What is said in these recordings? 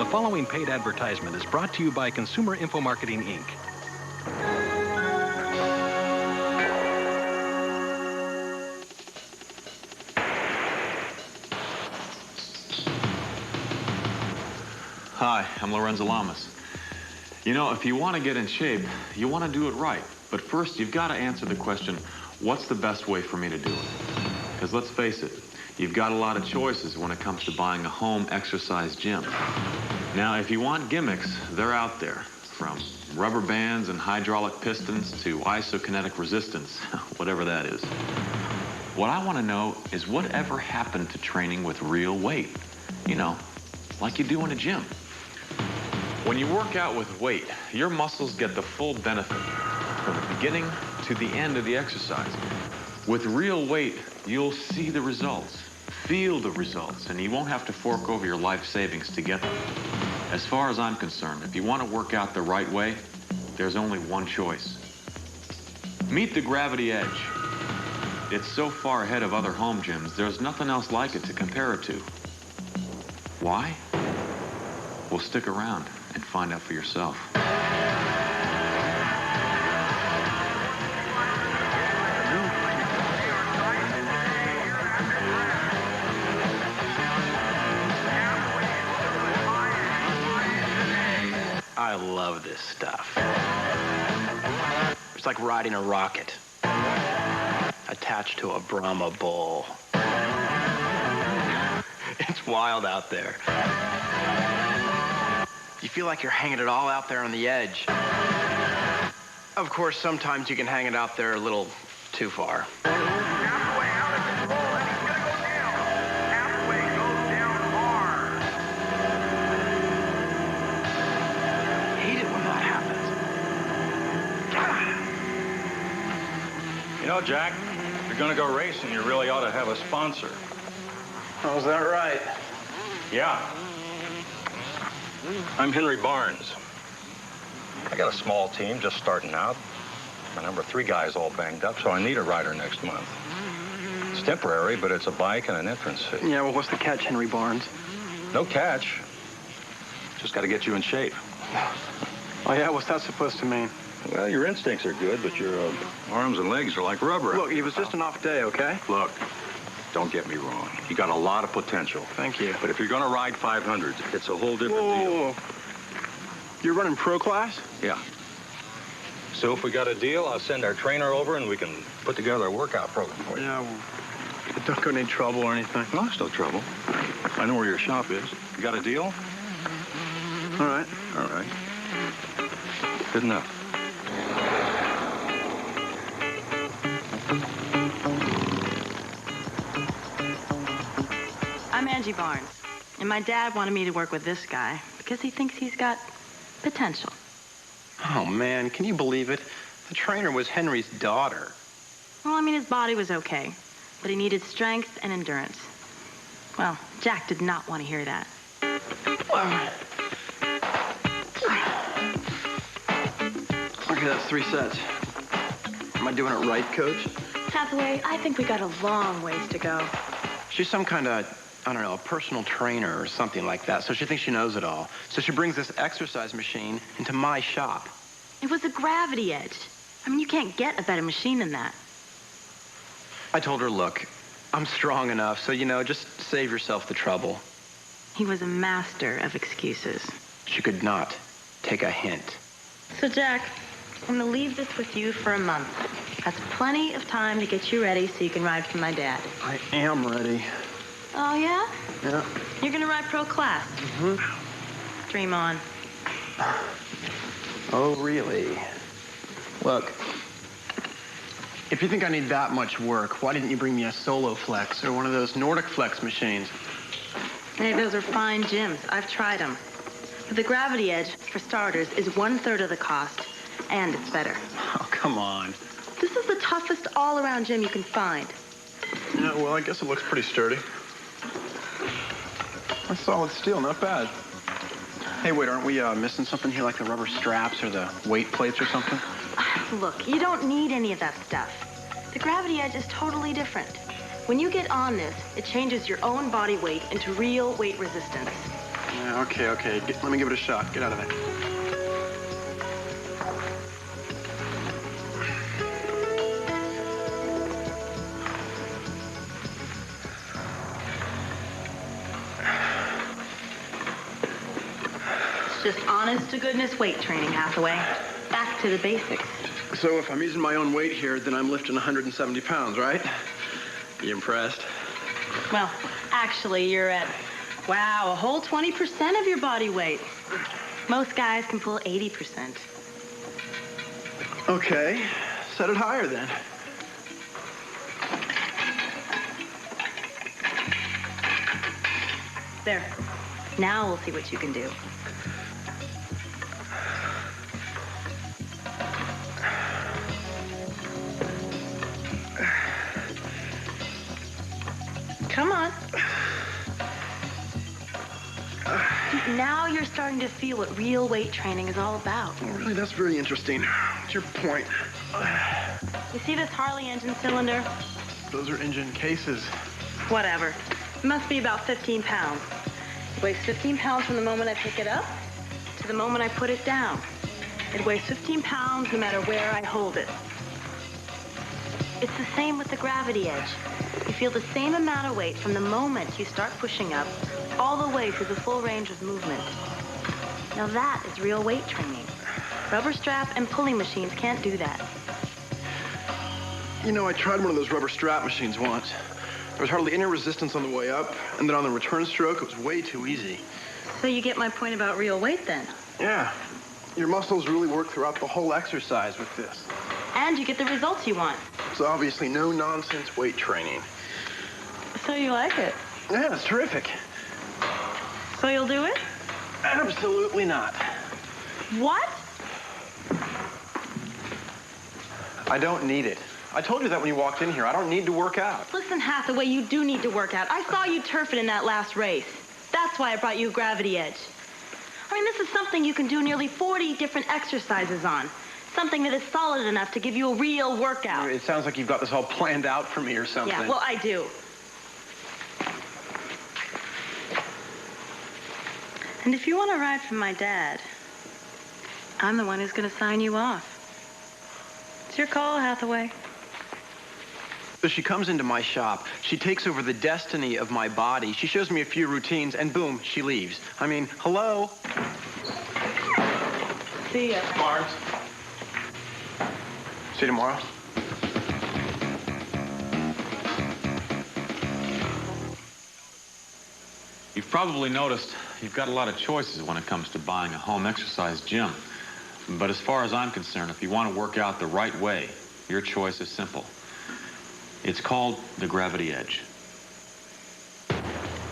following paid advertisement is brought to you by Consumer Info Marketing, Inc. Hi, I'm Lorenzo Lamas. You know, if you want to get in shape, you want to do it right. But first, you've got to answer the question, what's the best way for me to do it? Because let's face it, you've got a lot of choices when it comes to buying a home exercise gym. Now, if you want gimmicks, they're out there. From rubber bands and hydraulic pistons to isokinetic resistance, whatever that is. What I want to know is whatever happened to training with real weight? You know, like you do in a gym. When you work out with weight, your muscles get the full benefit from the beginning to the end of the exercise. With real weight, you'll see the results, feel the results, and you won't have to fork over your life savings to get them. As far as I'm concerned, if you want to work out the right way, there's only one choice. Meet the Gravity Edge. It's so far ahead of other home gyms, there's nothing else like it to compare it to. Why? Well, stick around and find out for yourself. I love this stuff. It's like riding a rocket attached to a Brahma bull. It's wild out there. You feel like you're hanging it all out there on the edge. Of course, sometimes you can hang it out there a little too far. Halfway out of control, and he's gonna go down. Halfway goes down hard. I hate it when that happens. You know, Jack, if you're gonna go racing, you really ought to have a sponsor. Oh, is that right? Yeah. I'm Henry Barnes. I got a small team just starting out. My number 3 guy is all banged up, so I need a rider next month. It's temporary, but it's a bike and an entrance fee. Yeah, well, what's the catch, Henry Barnes? No catch. Just got to get you in shape. Oh, yeah, what's that supposed to mean? Well, your instincts are good, but your arms and legs are like rubber. Look, it was just an off day, okay? Look, don't get me wrong. You got a lot of potential. Thank you. But if you're going to ride 500s, it's a whole different Whoa. deal. You're running pro class? Yeah. So if we got a deal, I'll send our trainer over and we can put together a workout program for you. Yeah, well, don't go into any trouble or anything. No, it's no trouble. I know where your shop is. You got a deal? All right. All right. Good enough. I'm Angie Barnes, and my dad wanted me to work with this guy because he thinks he's got potential. Oh, man, can you believe it? The trainer was Henry's daughter. Well, I mean, his body was okay, but he needed strength and endurance. Well, Jack did not want to hear that. Okay, that's 3 sets. Am I doing it right, Coach? Hathaway, I think we got a long ways to go. She's some kind of, I don't know, a personal trainer or something like that, so she thinks she knows it all. So she brings this exercise machine into my shop. It was a Gravity Edge. I mean, you can't get a better machine than that. I told her, look, I'm strong enough, so, you know, just save yourself the trouble. He was a master of excuses. She could not take a hint. So, Jack, I'm gonna leave this with you for a month. That's plenty of time to get you ready so you can ride for my dad. I am ready. Oh, yeah? Yeah. You're gonna ride pro class? Mm-hmm. Dream on. Oh, really? Look, if you think I need that much work, why didn't you bring me a Solo Flex or one of those Nordic Flex machines? Hey, those are fine gyms. I've tried them. But the Gravity Edge, for starters, is 1/3 of the cost, and it's better. Oh, come on. This is the toughest all-around gym you can find. Yeah, well, I guess it looks pretty sturdy. That's solid steel, not bad. Hey, wait, aren't we missing something here, like the rubber straps or the weight plates or something? Look, you don't need any of that stuff. The Gravity Edge is totally different. When you get on this, it changes your own body weight into real weight resistance. Yeah, okay. Let me give it a shot. Get out of there. It's just honest-to-goodness weight training, Hathaway. Back to the basics. So if I'm using my own weight here, then I'm lifting 170 pounds, right? You impressed? Well, actually, you're at, wow, a whole 20% of your body weight. Most guys can pull 80%. Okay, set it higher then. There. Now we'll see what you can do. Come on. Now you're starting to feel what real weight training is all about. Oh, really, that's very interesting. What's your point? You see this Harley engine cylinder? Those are engine cases. Whatever. It must be about 15 pounds. It weighs 15 pounds from the moment I pick it up to the moment I put it down. It weighs 15 pounds no matter where I hold it. It's the same with the gravity edge. You feel the same amount of weight from the moment you start pushing up all the way through the full range of movement. Now that is real weight training. Rubber strap and pulling machines can't do that. You know, I tried one of those rubber strap machines once. There was hardly any resistance on the way up, and then on the return stroke, it was way too easy. So you get my point about real weight then? Yeah. Your muscles really work throughout the whole exercise with this. And you get the results you want. It's obviously no-nonsense weight training. So you like it? Yeah, it's terrific. So you'll do it? Absolutely not. What? I don't need it. I told you that when you walked in here. I don't need to work out. Listen, Hathaway, you do need to work out. I saw you turf it in that last race. That's why I brought you Gravity Edge. I mean, this is something you can do nearly 40 different exercises on. Something that is solid enough to give you a real workout. It sounds like you've got this all planned out for me or something. Yeah, well, I do. And if you want to ride from my dad, I'm the one who's going to sign you off. It's your call, Hathaway. So she comes into my shop. She takes over the destiny of my body. She shows me a few routines, and boom, she leaves. I mean, hello? See ya. Barnes. See you tomorrow. You've probably noticed you've got a lot of choices when it comes to buying a home exercise gym. But as far as I'm concerned, if you want to work out the right way, your choice is simple. It's called the Gravity Edge.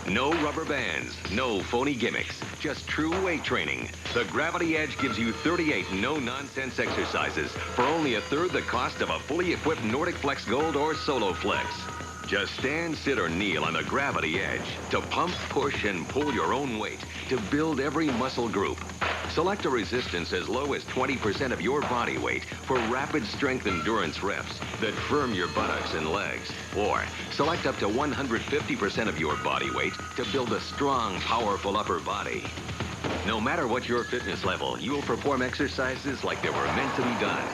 No rubber bands, no phony gimmicks, just true weight training. The Gravity Edge gives you 38 no-nonsense exercises for only a third the cost of a fully equipped Nordic Flex Gold or Solo Flex. Just stand, sit, or kneel on the Gravity Edge to pump, push, and pull your own weight to build every muscle group. Select a resistance as low as 20% of your body weight for rapid strength endurance reps that firm your buttocks and legs. Or select up to 150% of your body weight to build a strong, powerful upper body. No matter what your fitness level, you'll perform exercises like they were meant to be done.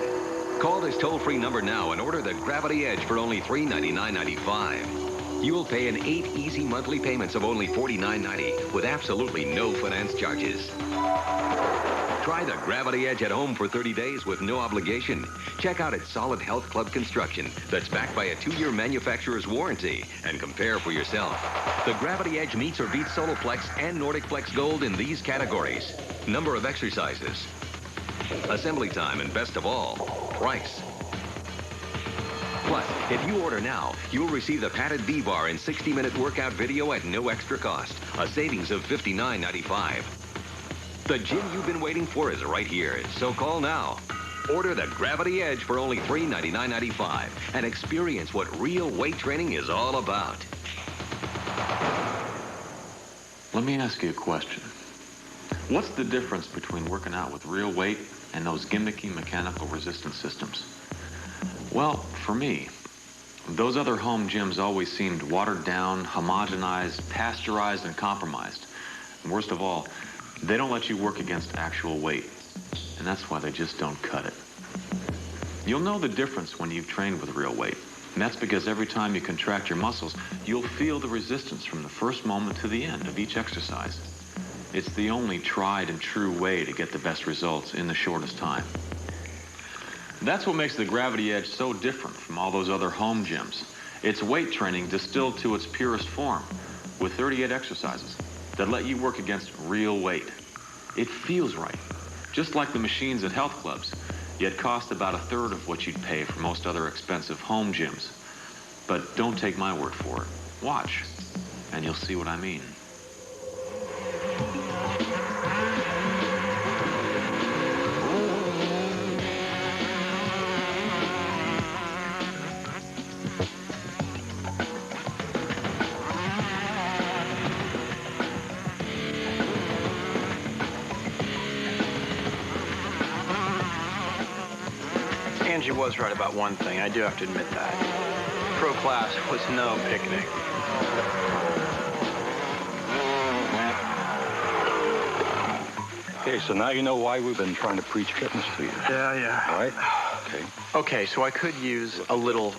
Call this toll-free number now and order the Gravity Edge for only $399.95. You'll pay in 8 easy monthly payments of only $49.90 with absolutely no finance charges. Try the Gravity Edge at home for 30 days with no obligation. Check out its solid health club construction that's backed by a 2-year manufacturer's warranty and compare for yourself. The Gravity Edge meets or beats Solo Flex and Nordic Flex Gold in these categories: number of exercises, assembly time, and best of all, price. Plus, if you order now, you'll receive the padded V-bar and 60-minute workout video at no extra cost, a savings of $59.95. The gym you've been waiting for is right here, so call now. Order the Gravity Edge for only $399.95 and experience what real weight training is all about. Let me ask you a question. What's the difference between working out with real weight and those gimmicky mechanical resistance systems? Well, for me, those other home gyms always seemed watered down, homogenized, pasteurized, and compromised. And worst of all, they don't let you work against actual weight. And that's why they just don't cut it. You'll know the difference when you've trained with real weight. And that's because every time you contract your muscles, you'll feel the resistance from the first moment to the end of each exercise. It's the only tried and true way to get the best results in the shortest time. That's what makes the Gravity Edge so different from all those other home gyms. It's weight training distilled to its purest form, with 38 exercises that let you work against real weight. It feels right, just like the machines at health clubs, yet cost about 1/3 of what you'd pay for most other expensive home gyms. But don't take my word for it. Watch, and you'll see what I mean. Angie was right about one thing. I do have to admit that. Pro class was no picnic. Okay, so now you know why we've been trying to preach fitness to you. Yeah. All right? Okay. Okay, so I could use a little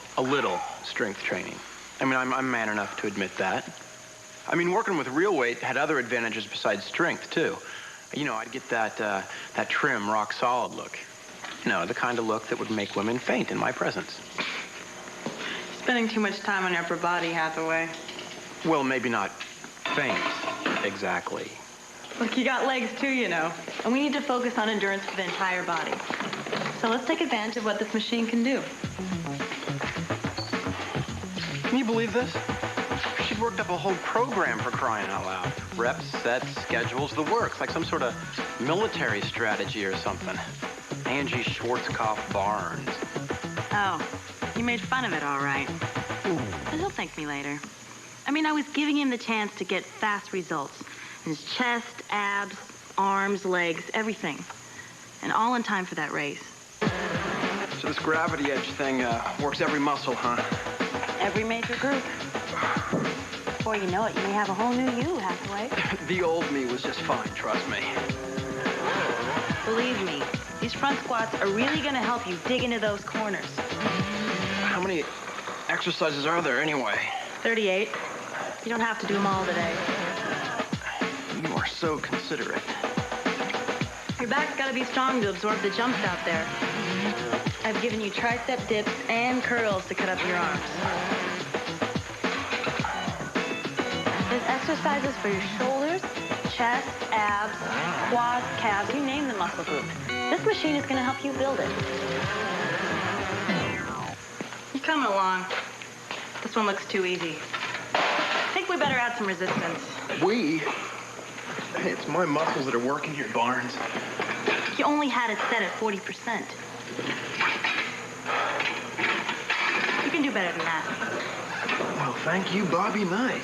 strength training. I mean, I'm man enough to admit that. I mean, working with real weight had other advantages besides strength, too. You know, I'd get that trim, rock-solid look. You know, the kind of look that would make women faint in my presence. Spending too much time on your upper body, Hathaway. Well, maybe not faint, exactly. Look, you got legs too, you know. And we need to focus on endurance for the entire body. So let's take advantage of what this machine can do. Can you believe this? She'd worked up a whole program, for crying out loud. Reps, sets, schedules, the works, like some sort of military strategy or something. Angie Schwarzkopf-Barnes. Oh, you made fun of it, all right. But he'll thank me later. I mean, I was giving him the chance to get fast results. His chest, abs, arms, legs, everything. And all in time for that race. So this Gravity Edge thing works every muscle, huh? Every major group. Before you know it, you may have a whole new you, Hathaway. The old me was just fine, trust me. Believe me, these front squats are really going to help you dig into those corners. How many exercises are there anyway? 38. You don't have to do them all today. You are so considerate. Your back's got to be strong to absorb the jumps out there. I've given you tricep dips and curls to cut up your arms. There's exercises for your shoulders, chest, abs, quads, calves, you name the muscle group. This machine is going to help you build it. You're coming along. This one looks too easy. I think we better add some resistance. We? Hey, it's my muscles that are working here, Barnes. You only had it set at 40%. You can do better than that. Well, thank you, Bobby Knight.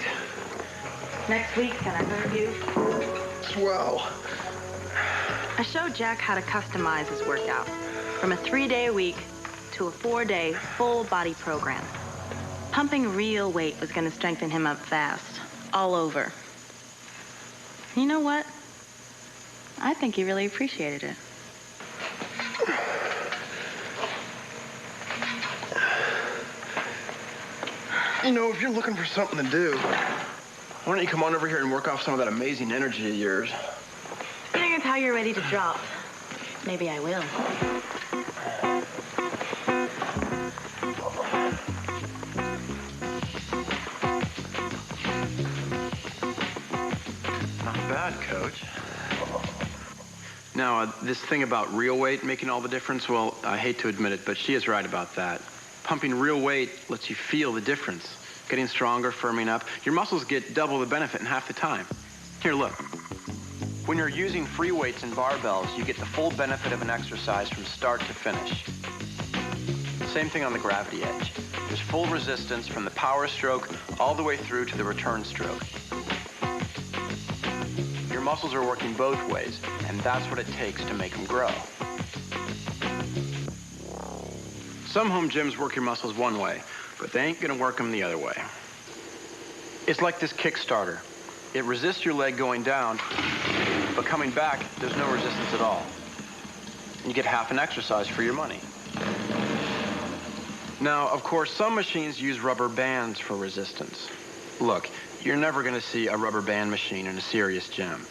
Next week's gonna hurt you. Swell. I showed Jack how to customize his workout from a 3-day-a-week to a 4-day full body program. Pumping real weight was gonna strengthen him up fast, all over. You know what? I think he really appreciated it. You know, if you're looking for something to do, why don't you come on over here and work off some of that amazing energy of yours? Seeing as how you're ready to drop, maybe I will. Not bad, Coach. Now, this thing about real weight making all the difference, well, I hate to admit it, but she is right about that. Pumping real weight lets you feel the difference. Getting stronger, firming up. Your muscles get double the benefit in half the time. Here, look. When you're using free weights and barbells, you get the full benefit of an exercise from start to finish. Same thing on the Gravity Edge. There's full resistance from the power stroke all the way through to the return stroke. Your muscles are working both ways, and that's what it takes to make them grow. Some home gyms work your muscles one way, but they ain't gonna work them the other way. It's like this Kickstarter. It resists your leg going down, but coming back, there's no resistance at all. You get half an exercise for your money. Now, of course, some machines use rubber bands for resistance. Look, you're never going to see a rubber band machine in a serious gym.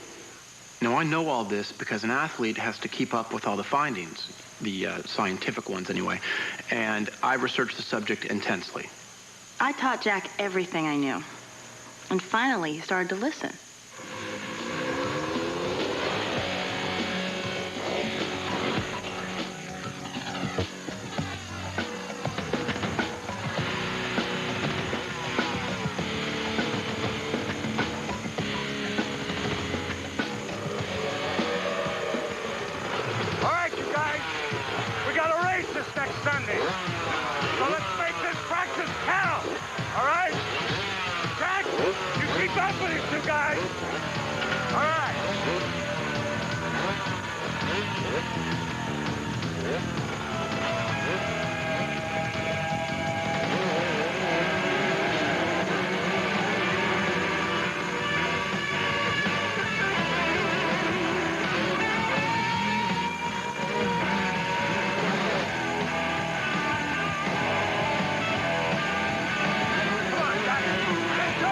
Now, I know all this because an athlete has to keep up with all the findings, the scientific ones anyway, and I researched the subject intensely. I taught Jack everything I knew. And finally, he started to listen. All right, you guys. We got a race this next Sunday. So let's make this practice count. All right? Jack, you keep up with these two guys. All right. Come on, Jack. Let's go.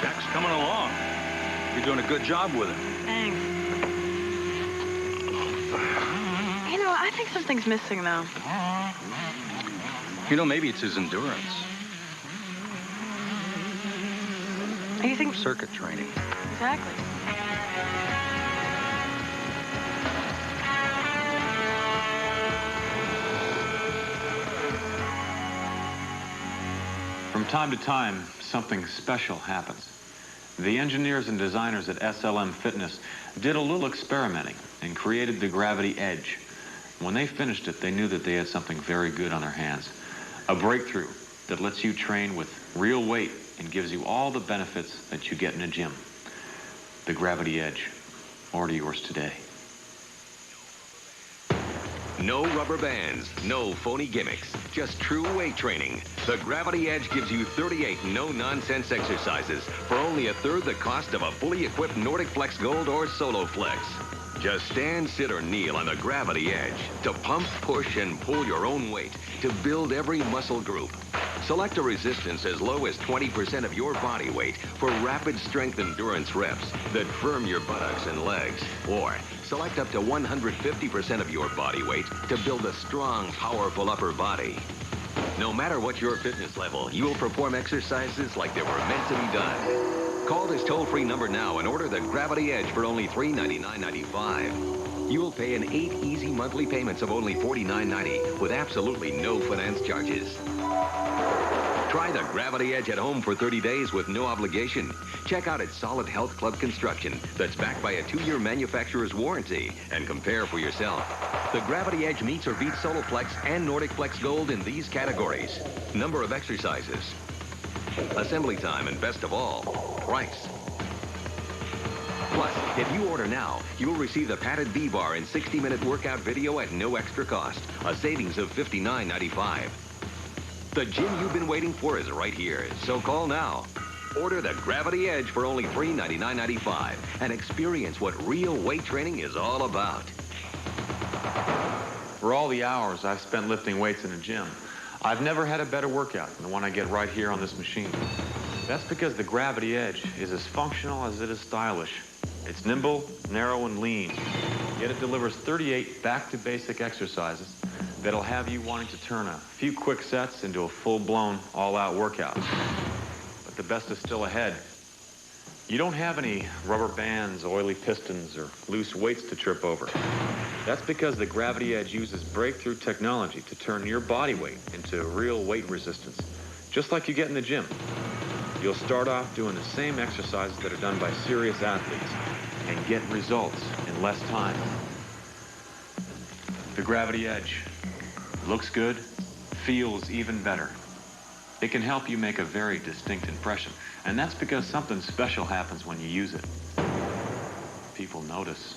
Jack's coming along. You're doing a good job with him. Thanks. You know, I think something's missing, though. You know, maybe it's his endurance. You think... Circuit training. Exactly. From time to time, something special happens. The engineers and designers at SLM Fitness did a little experimenting and created the Gravity Edge. When they finished it, they knew that they had something very good on their hands. A breakthrough that lets you train with real weight and gives you all the benefits that you get in a gym. The Gravity Edge. Order yours today. No rubber bands, no phony gimmicks, just true weight training. The Gravity Edge gives you 38 no-nonsense exercises for only a third the cost of a fully equipped Nordic Flex Gold or Solo Flex. Just stand, sit, or kneel on the Gravity Edge to pump, push, and pull your own weight to build every muscle group. Select a resistance as low as 20% of your body weight for rapid strength endurance reps that firm your buttocks and legs. Or select up to 150% of your body weight to build a strong, powerful upper body. No matter what your fitness level, you will perform exercises like they were meant to be done. Call this toll-free number now and order the Gravity Edge for only $399.95. You will pay in 8 easy monthly payments of only $49.90 with absolutely no finance charges. Try the Gravity Edge at home for 30 days with no obligation. Check out its Solid Health Club construction that's backed by a 2-year manufacturer's warranty and compare for yourself. The Gravity Edge meets or beats Soloflex and Nordic Flex Gold in these categories: number of exercises, assembly time, and best of all, price. Plus, if you order now, you'll receive the padded V-bar and 60-minute workout video at no extra cost, a savings of $59.95. The gym you've been waiting for is right here, so call now. Order the Gravity Edge for only $399.95 and experience what real weight training is all about. For all the hours I've spent lifting weights in a gym, I've never had a better workout than the one I get right here on this machine. That's because the Gravity Edge is as functional as it is stylish. It's nimble, narrow, and lean, yet it delivers 38 back-to-basic exercises that'll have you wanting to turn a few quick sets into a full-blown, all-out workout. But the best is still ahead. You don't have any rubber bands, oily pistons, or loose weights to trip over. That's because the Gravity Edge uses breakthrough technology to turn your body weight into real weight resistance, just like you get in the gym. You'll start off doing the same exercises that are done by serious athletes and get results in less time. The Gravity Edge looks good, feels even better. It can help you make a very distinct impression, and that's because something special happens when you use it. People notice.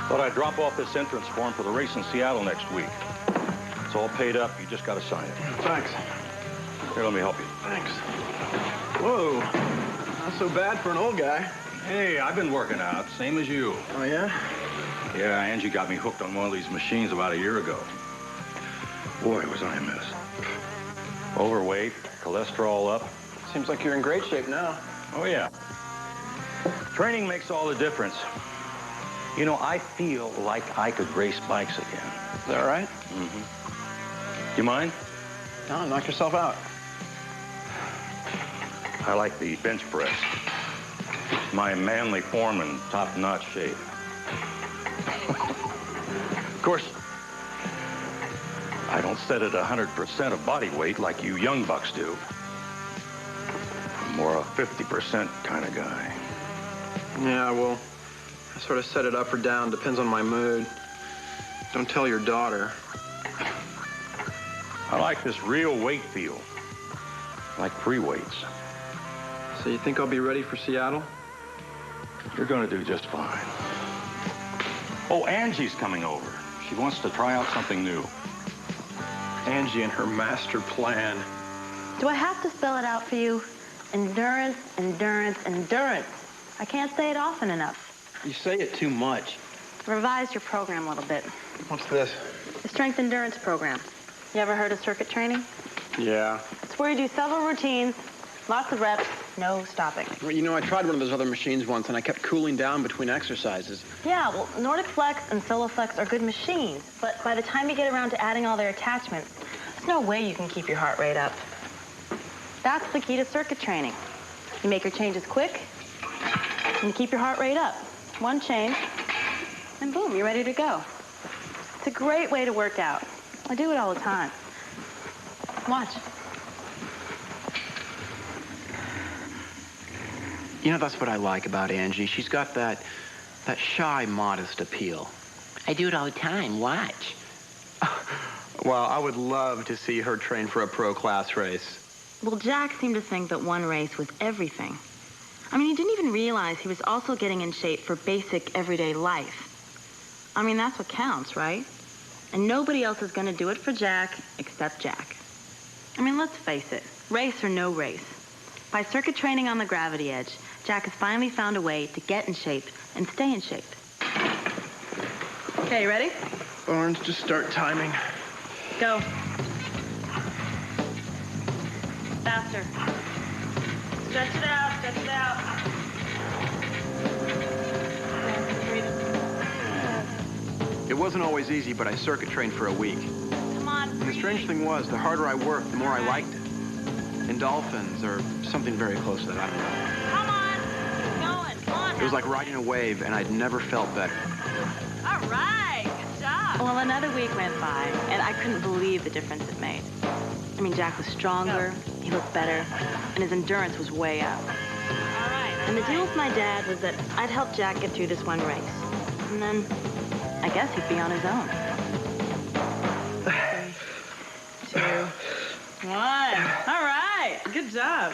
Thought I'd drop off this entrance form for the race in Seattle next week. It's all paid up. You just got to sign it. Thanks. Here, let me help you. Thanks. Whoa. Not so bad for an old guy. Hey, I've been working out, same as you. Oh, yeah? Yeah, Angie got me hooked on one of these machines about a year ago. Boy, was I a mess. Overweight, cholesterol up. Seems like you're in great shape now. Oh, yeah. Training makes all the difference. You know, I feel like I could race bikes again. Is that right? Mm-hmm. You mind? No, knock yourself out. I like the bench press. My manly form and top-notch shape. Of course, I don't set it 100% of body weight like you young bucks do. I'm more a 50% kind of guy. Yeah, well, I sort of set it up or down, depends on my mood. Don't tell your daughter. I like this real weight feel, like free weights. So you think I'll be ready for Seattle? You're gonna do just fine. Oh, Angie's coming over. She wants to try out something new. Angie and her master plan. Do I have to spell it out for you? Endurance, endurance, endurance. I can't say it often enough. You say it too much. Revise your program a little bit. What's this? The strength endurance program. You ever heard of circuit training? Yeah. It's where you do several routines, lots of reps, no stopping. Well, you know, I tried one of those other machines once, and I kept cooling down between exercises. Yeah, well, Nordic Flex and Soloflex are good machines, but by the time you get around to adding all their attachments, there's no way you can keep your heart rate up. That's the key to circuit training. You make your changes quick, and you keep your heart rate up. One change, and boom, you're ready to go. It's a great way to work out. I do it all the time. Watch. You know, that's what I like about Angie. She's got that shy, modest appeal. I do it all the time. Watch. Well, I would love to see her train for a pro class race. Well, Jack seemed to think that one race was everything. I mean, he didn't even realize he was also getting in shape for basic everyday life. I mean, that's what counts, right? And nobody else is going to do it for Jack except Jack. I mean, let's face it, race or no race. By circuit training on the Gravity Edge, Jack has finally found a way to get in shape and stay in shape. Okay, you ready? Orange, just start timing. Go. Faster. Stretch it out, stretch it out. It wasn't always easy, but I circuit trained for a week. Come on, And the strange thing was, the harder I worked, the more I liked it. Endorphins, or something very close to that, I don't know. Come on. Keep going. Come on. It was like riding a wave, and I'd never felt better. All right. Good job. Well, another week went by, and I couldn't believe the difference it made. I mean, Jack was stronger, he looked better, and his endurance was way up. All right. And the deal with my dad was that I'd help Jack get through this one race. And then I guess he'd be on his own. 3, 2, 1. All right. Good job.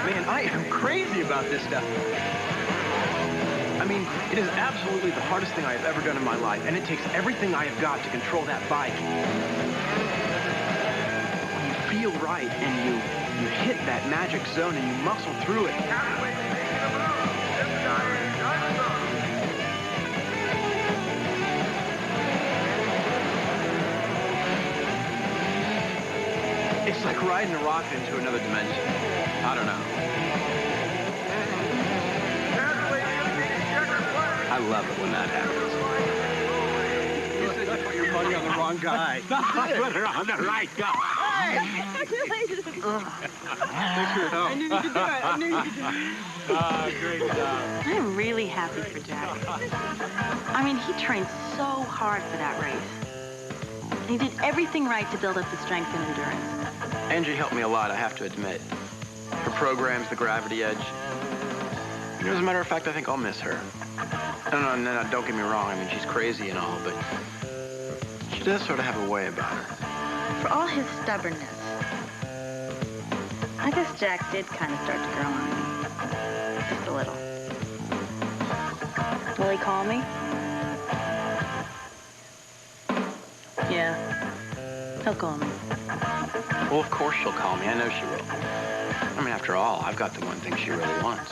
Man, I am crazy about this stuff. I mean, it is absolutely the hardest thing I have ever done in my life, and it takes everything I have got to control that bike. When you feel right and you hit that magic zone and you muscle through it. riding a rocket into another dimension. I don't know. I love it when that happens. You put your money on the wrong guy. Put her on the right guy. Thanks for your help. I knew you could do it. I knew you could do it. Great job. I'm really happy for Jack. I mean, he trained so hard for that race. He did everything right to build up the strength and endurance. Angie helped me a lot, I have to admit. Her programs, the Gravity Edge. You know, as a matter of fact, I think I'll miss her. No, don't get me wrong. I mean, she's crazy and all, but she does sort of have a way about her. For all his stubbornness, I guess Jack did kind of start to grow on me. Just a little. Will he call me? Yeah, he'll call me. Well, of course she'll call me. I know she will. I mean, after all, I've got the one thing she really wants.